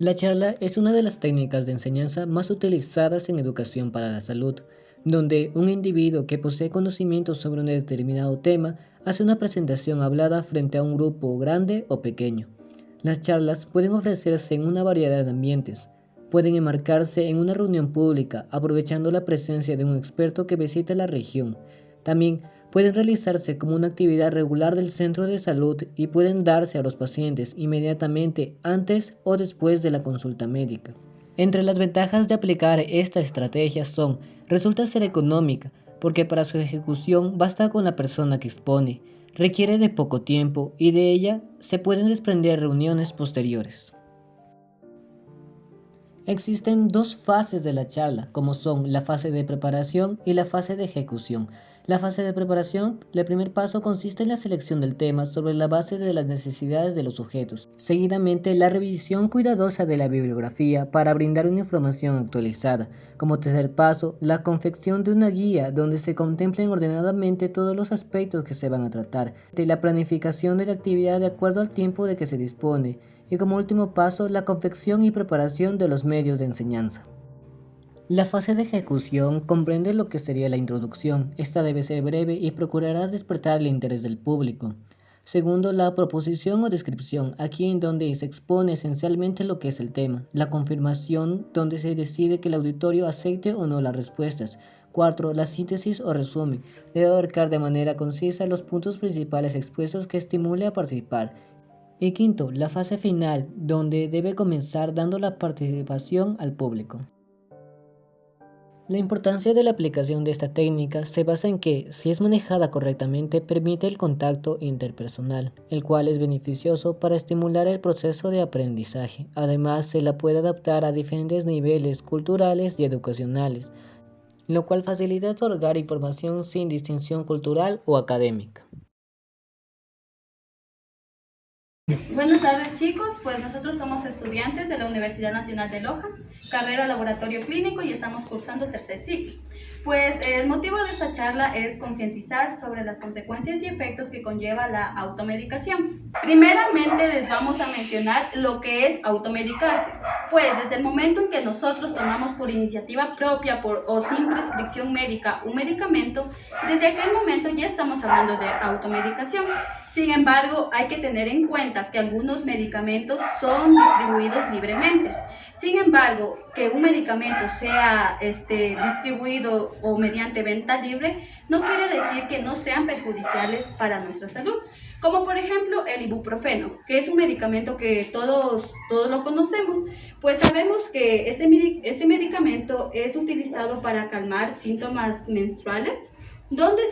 La charla es una de las técnicas de enseñanza más utilizadas en educación para la salud, donde un individuo que posee conocimientos sobre un determinado tema hace una presentación hablada frente a un grupo grande o pequeño. Las charlas pueden ofrecerse en una variedad de ambientes. Pueden enmarcarse en una reunión pública, aprovechando la presencia de un experto que visita la región. También pueden realizarse como una actividad regular del centro de salud y pueden darse a los pacientes inmediatamente antes o después de la consulta médica. Entre las ventajas de aplicar esta estrategia son: resulta ser económica, porque para su ejecución basta con la persona que expone, requiere de poco tiempo y de ella se pueden desprender reuniones posteriores. Existen dos fases de la charla, como son la fase de preparación y la fase de ejecución. La fase de preparación, el primer paso consiste en la selección del tema sobre la base de las necesidades de los sujetos. Seguidamente, la revisión cuidadosa de la bibliografía para brindar una información actualizada. Como tercer paso, la confección de una guía donde se contemplen ordenadamente todos los aspectos que se van a tratar. La planificación de la actividad de acuerdo al tiempo de que se dispone. Y como último paso, la confección y preparación de los medios de enseñanza. La fase de ejecución comprende lo que sería la introducción. Esta debe ser breve y procurará despertar el interés del público. Segundo, la proposición o descripción, aquí en donde se expone esencialmente lo que es el tema. La confirmación, donde se decide que el auditorio acepte o no las respuestas. Cuarto, la síntesis o resumen. Debe abarcar de manera concisa los puntos principales expuestos que estimule a participar. Y quinto, la fase final, donde debe comenzar dando la participación al público. La importancia de la aplicación de esta técnica se basa en que, si es manejada correctamente, permite el contacto interpersonal, el cual es beneficioso para estimular el proceso de aprendizaje. Además, se la puede adaptar a diferentes niveles culturales y educacionales, lo cual facilita otorgar información sin distinción cultural o académica. Buenas tardes, chicos, pues nosotros somos estudiantes de la Universidad Nacional de Loja, carrera Laboratorio Clínico, y estamos cursando el tercer ciclo. Pues el motivo de esta charla es concientizar sobre las consecuencias y efectos que conlleva la automedicación. Primeramente les vamos a mencionar lo que es automedicarse. Pues desde el momento en que nosotros tomamos por iniciativa propia o sin prescripción médica un medicamento, desde aquel momento ya estamos hablando de automedicación. Sin embargo, hay que tener en cuenta que algunos medicamentos son distribuidos libremente. Sin embargo, que un medicamento sea distribuido o mediante venta libre, no quiere decir que no sean perjudiciales para nuestra salud. Como por ejemplo el ibuprofeno, que es un medicamento que todos lo conocemos. Pues sabemos que este medicamento es utilizado para calmar síntomas menstruales, donde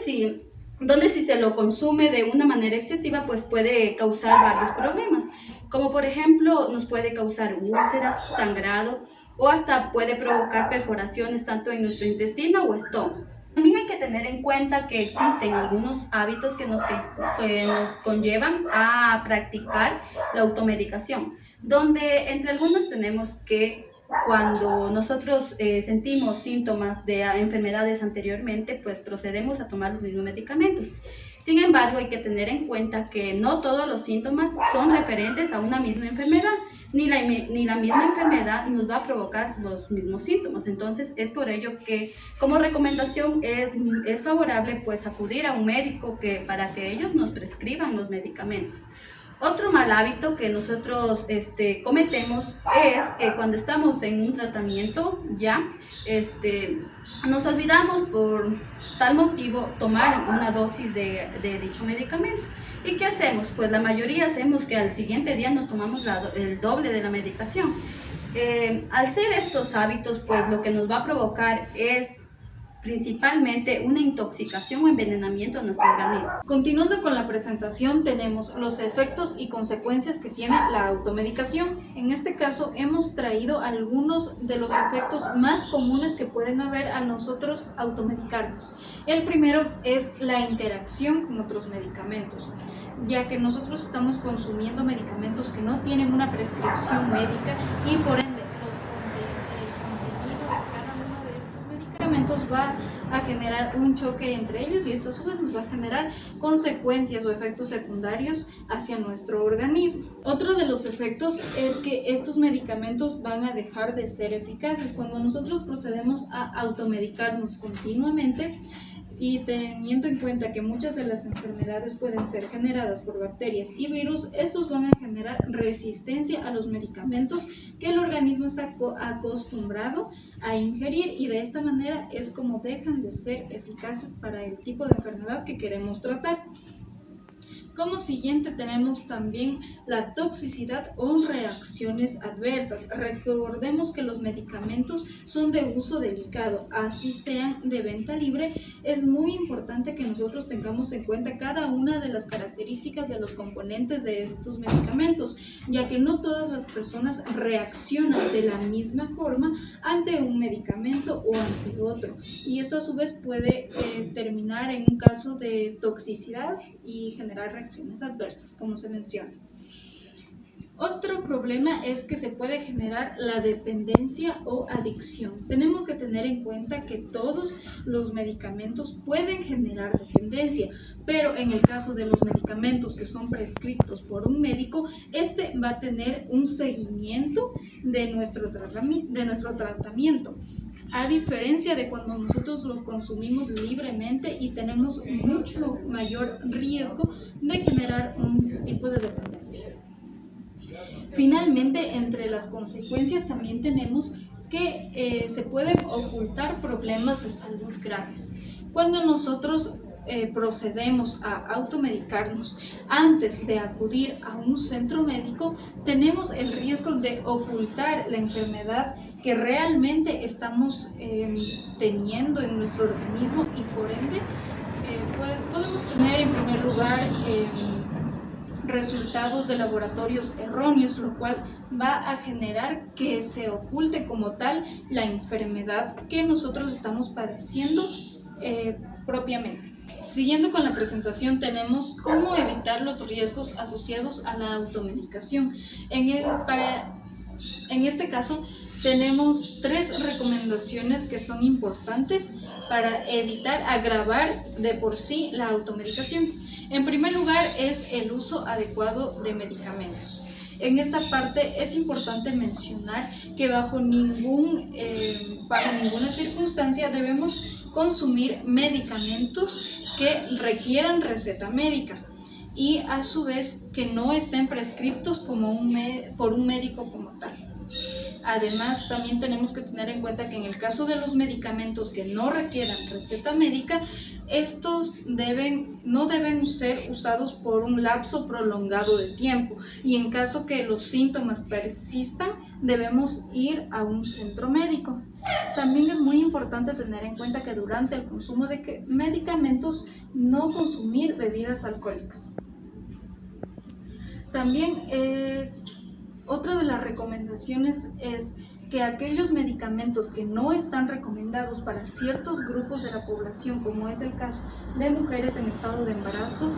si se lo consume de una manera excesiva, pues puede causar varios problemas, como por ejemplo nos puede causar úlceras, sangrado o hasta puede provocar perforaciones tanto en nuestro intestino o estómago. También hay que tener en cuenta que existen algunos hábitos que nos conllevan a practicar la automedicación, donde entre algunos tenemos que cuando nosotros sentimos síntomas de enfermedades anteriormente, pues procedemos a tomar los mismos medicamentos. Sin embargo, hay que tener en cuenta que no todos los síntomas son referentes a una misma enfermedad, ni la misma enfermedad nos va a provocar los mismos síntomas. Entonces, es por ello que como recomendación es favorable pues acudir a un médico para que ellos nos prescriban los medicamentos. Otro mal hábito que nosotros cometemos es que cuando estamos en un tratamiento nos olvidamos por tal motivo tomar una dosis de dicho medicamento. ¿Y qué hacemos? Pues la mayoría hacemos que al siguiente día nos tomamos el doble de la medicación. Al ser estos hábitos, pues lo que nos va a provocar es principalmente una intoxicación o envenenamiento a nuestro organismo. Continuando con la presentación, tenemos los efectos y consecuencias que tiene la automedicación. En este caso hemos traído algunos de los efectos más comunes que pueden haber a nosotros automedicarnos. El primero es la interacción con otros medicamentos, ya que nosotros estamos consumiendo medicamentos que no tienen una prescripción médica y por ende el contenido de cada uno de estos medicamentos va a generar un choque entre ellos y esto a su vez nos va a generar consecuencias o efectos secundarios hacia nuestro organismo. Otro de los efectos es que estos medicamentos van a dejar de ser eficaces. Cuando nosotros procedemos a automedicarnos continuamente, y teniendo en cuenta que muchas de las enfermedades pueden ser generadas por bacterias y virus, estos van a generar resistencia a los medicamentos que el organismo está acostumbrado a ingerir y de esta manera es como dejan de ser eficaces para el tipo de enfermedad que queremos tratar. Como siguiente tenemos también la toxicidad o reacciones adversas. Recordemos que los medicamentos son de uso delicado, así sean de venta libre. Es muy importante que nosotros tengamos en cuenta cada una de las características de los componentes de estos medicamentos, ya que no todas las personas reaccionan de la misma forma ante un medicamento o ante otro. Y esto a su vez puede terminar en un caso de toxicidad y generar reacciones adversas, como se menciona. Otro problema es que se puede generar la dependencia o adicción. Tenemos que tener en cuenta que todos los medicamentos pueden generar dependencia, pero en el caso de los medicamentos que son prescritos por un médico, este va a tener un seguimiento de nuestro tratamiento. A diferencia de cuando nosotros lo consumimos libremente y tenemos mucho mayor riesgo de generar un tipo de dependencia. Finalmente, entre las consecuencias también tenemos que se pueden ocultar problemas de salud graves. Cuando nosotros procedemos a automedicarnos antes de acudir a un centro médico, tenemos el riesgo de ocultar la enfermedad que realmente estamos teniendo en nuestro organismo y por ende podemos tener en primer lugar resultados de laboratorios erróneos, lo cual va a generar que se oculte como tal la enfermedad que nosotros estamos padeciendo propiamente. Siguiendo con la presentación, tenemos cómo evitar los riesgos asociados a la automedicación. En este caso, tenemos 3 recomendaciones que son importantes para evitar agravar de por sí la automedicación. En primer lugar, es el uso adecuado de medicamentos. En esta parte es importante mencionar que bajo ninguna circunstancia debemos consumir medicamentos que requieran receta médica y a su vez que no estén prescriptos por un médico como tal. Además, también tenemos que tener en cuenta que en el caso de los medicamentos que no requieran receta médica, estos no deben ser usados por un lapso prolongado de tiempo y en caso que los síntomas persistan, debemos ir a un centro médico. También es muy importante tener en cuenta que durante el consumo de medicamentos no consumir bebidas alcohólicas. También otra de las recomendaciones es que aquellos medicamentos que no están recomendados para ciertos grupos de la población, como es el caso de mujeres en estado de embarazo,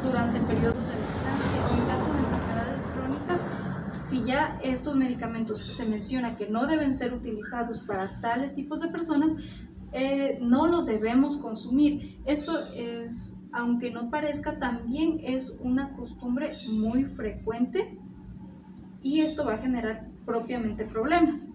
durante periodos de lactancia o en caso de enfermedades crónicas, si ya estos medicamentos se menciona que no deben ser utilizados para tales tipos de personas, no los debemos consumir. Esto es, aunque no parezca, también es una costumbre muy frecuente y esto va a generar propiamente problemas.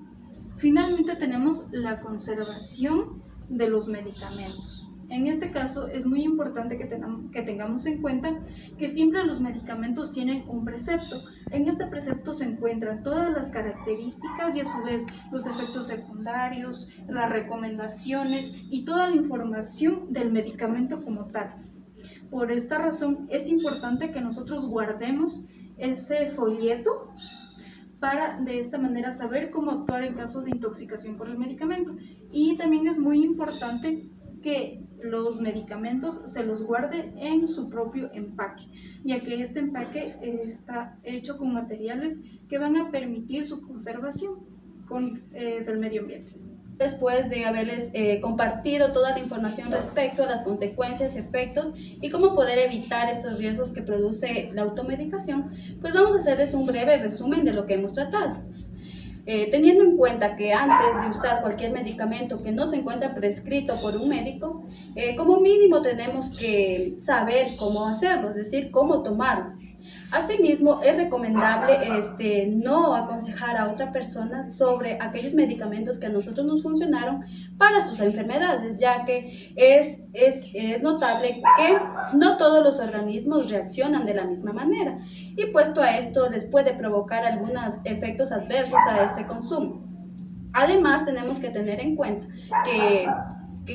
Finalmente tenemos la conservación de los medicamentos. En este caso es muy importante que tengamos en cuenta que siempre los medicamentos tienen un precepto. En este precepto se encuentran todas las características y a su vez los efectos secundarios, las recomendaciones y toda la información del medicamento como tal. Por esta razón es importante que nosotros guardemos ese folleto para de esta manera saber cómo actuar en caso de intoxicación por el medicamento. Y también es muy importante que los medicamentos se los guarde en su propio empaque, ya que este empaque está hecho con materiales que van a permitir su conservación del medio ambiente. Después de haberles compartido toda la información respecto a las consecuencias, efectos y cómo poder evitar estos riesgos que produce la automedicación, pues vamos a hacerles un breve resumen de lo que hemos tratado. Teniendo en cuenta que antes de usar cualquier medicamento que no se encuentra prescrito por un médico, como mínimo tenemos que saber cómo hacerlo, es decir, cómo tomarlo. Asimismo, es recomendable no aconsejar a otra persona sobre aquellos medicamentos que a nosotros nos funcionaron para sus enfermedades, ya que es notable que no todos los organismos reaccionan de la misma manera y puesto a esto les puede provocar algunos efectos adversos a este consumo. Además, tenemos que tener en cuenta que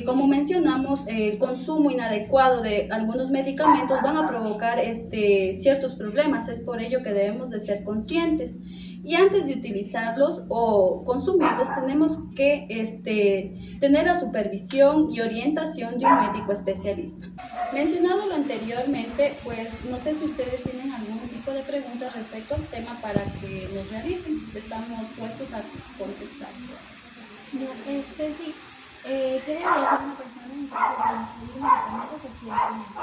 como mencionamos, el consumo inadecuado de algunos medicamentos van a provocar ciertos problemas. Es por ello que debemos de ser conscientes. Y antes de utilizarlos o consumirlos, tenemos que tener la supervisión y orientación de un médico especialista. Mencionado lo anteriormente, pues no sé si ustedes tienen algún tipo de preguntas respecto al tema para que nos realicen. Estamos puestos a contestarles. No, sí. ¿Qué debería hacer una persona en caso de ingerir medicamentos accidentalmente?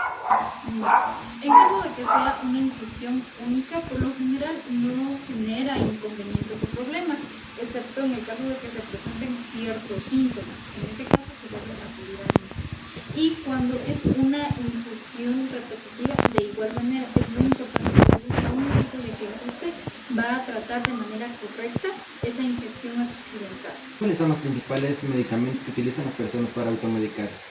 En caso de que sea una ingestión única, por lo general no genera inconvenientes o problemas, excepto en el caso de que se presenten ciertos síntomas. En ese caso se debe acudir al médico. Y cuando es una ingestión repetitiva, de igual manera es muy importante acudir a un médico de que va a tratar de manera correcta esa ingestión accidental. ¿Cuáles son los principales medicamentos que utilizan las personas para automedicarse?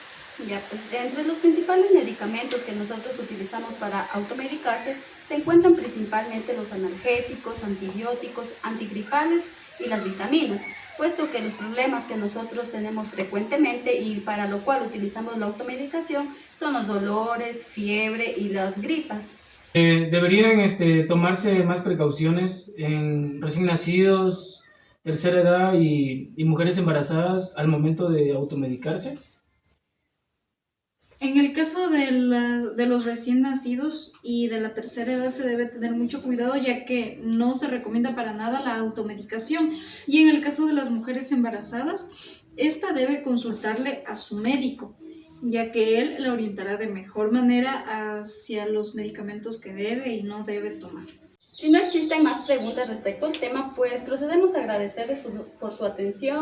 Ya, pues entre los principales medicamentos que nosotros utilizamos para automedicarse se encuentran principalmente los analgésicos, antibióticos, antigripales y las vitaminas, puesto que los problemas que nosotros tenemos frecuentemente y para lo cual utilizamos la automedicación son los dolores, fiebre y las gripas. Deberían tomarse más precauciones en recién nacidos, tercera edad y mujeres embarazadas al momento de automedicarse. En el caso de los recién nacidos y de la tercera edad se debe tener mucho cuidado, ya que no se recomienda para nada la automedicación. Y en el caso de las mujeres embarazadas, esta debe consultarle a su médico, ya que él la orientará de mejor manera hacia los medicamentos que debe y no debe tomar. Si no existen más preguntas respecto al tema, pues procedemos a agradecerles por su atención.